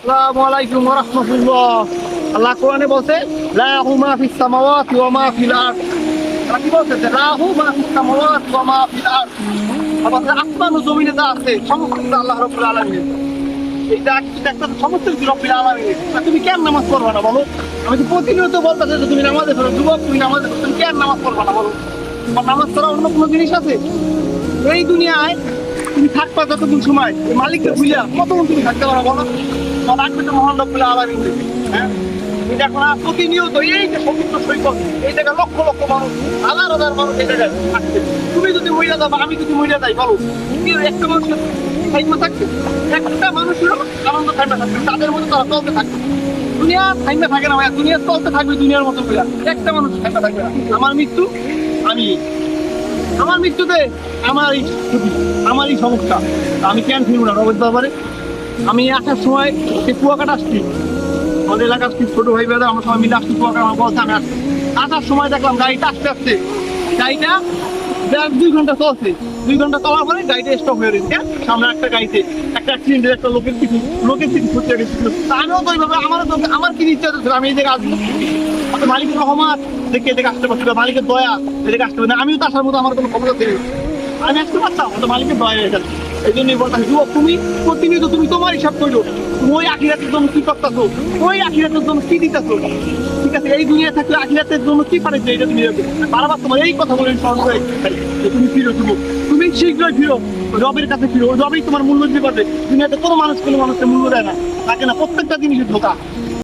আসসালামু আলাইকুম ওয়া রাহমাতুল্লাহ। আল্লাহ কোরআনে বলছে লাহু মা ফিস সামাওয়াতি ওয়া মা ফিল আরদ। তারা কি বলছে যে লাহু মা ফিস সামাওয়াতি ওয়া মা ফিল আরদ। আবার আসমান ও জমিনে যা আছে সমস্ত কিছু আল্লাহ রাব্বুল আলামিনের। এইটা একটা সমস্ত কিছু রব্বুল আলামিনের। তুমি কেন নামাজ পড়বা না বলো? আমি তো প্রতিনিয়ত বলতেছি যে তুমি নামাজে পড়ো, যুবক তুমি নামাজে পড়ো, তুমি কেন নামাজ পড়বা না বলো? তোমার নামাজ ছাড়া অন্য কোনো জিনিস আছে এই দুনিয়ায়? তুমি থাকবা যতদিন সময় এই মালিককে বুঝা কতক্ষণ তুমি থাকতে পারো বলো? তোমার রাখবে তো মহান রব্বুল আলামিন। হ্যাঁ, তুমি দেখো না প্রতিনিয়ত এই যে সমুদ্র সৈকত, এই জায়গায় লক্ষ লক্ষ মানুষ, হাজার হাজার মানুষ এই জায়গায় থাকছে। তুমি যদি মহিলা যাবো, আমি যদি মহিলা যাই বলো, তুমি একটা মানুষের থাইমা থাকছে, একটা মানুষের আনন্দ থাইমা থাকছে, তাদের মধ্যে তারা চলতে থাকবে। দুনিয়া থাইমা থাকে না ভাইয়া, দুনিয়া চলতে থাকবে দুনিয়ার মতো করে, একটা মানুষ থাইমা থাকবে না। আমার মৃত্যু আমি, আমার মৃত্যুতে আমারই ছবি, আমারই সমস্যা। আমি কেন ফিরবো না রবের দরবারে? আমি আসার সময় সে কুয়াকাটা আসছি, আমাদের এলাকার ছোট ভাই বেদা আমরা সবাই মিলে আসছি কুয়াকাটা, আমার বলছে আমি আসছি। আসার সময় দেখলাম গাড়িটা আস্তে আস্তে, গাড়িটা 1.5-2 ঘন্টা চলছে, 2 ঘন্টা চলার পরে গাড়িটা স্টপ হয়ে রয়েছে। সামনে একটা গাড়িতে একটা অ্যাক্সিডেন্টের একটা লোকের কিছু ক্ষতি হয়ে গেছিল। আমিও তো ওইভাবে আমার কি ইচ্ছা হচ্ছিল আমি এই জায়গায় আসবো, মালিকের রহমত দেখে এদিকে আসতে পারছিল, মালিকের দয়া এদিকে আসতে পারি না। আমিও তো আসার মতো আমার কোনো ক্ষমতা ছিল, আমি আসতে পারতাম, তো মালিকের দয়া হয়ে গেছে। এই জন্যই বলতাম যুবক তুমি প্রতিনিয়ত তুমি তোমার হিসাব করো, ওই আখিরাতের জন্য কি করতেছো, ওই আখিরাতের জন্য কি দিতেছো। ঠিক আছে, এই দুনিয়া থাকলে আখিরাতের জন্য কি পারেছো এটা তুমি বারবার তোমার এই কথা বলে স্মরণ করে তুমি ফিরো যুবক, তুমি শীঘ্রই ফিরো রবের কাছে ফিরো, রবেই তোমার মূল্য দিতে পারবে। দুনিয়াতে কোনো মানুষ কোনো মানুষের মূল্য দেয় না, থাকে না, প্রত্যেকটা জিনিসের ধোকা।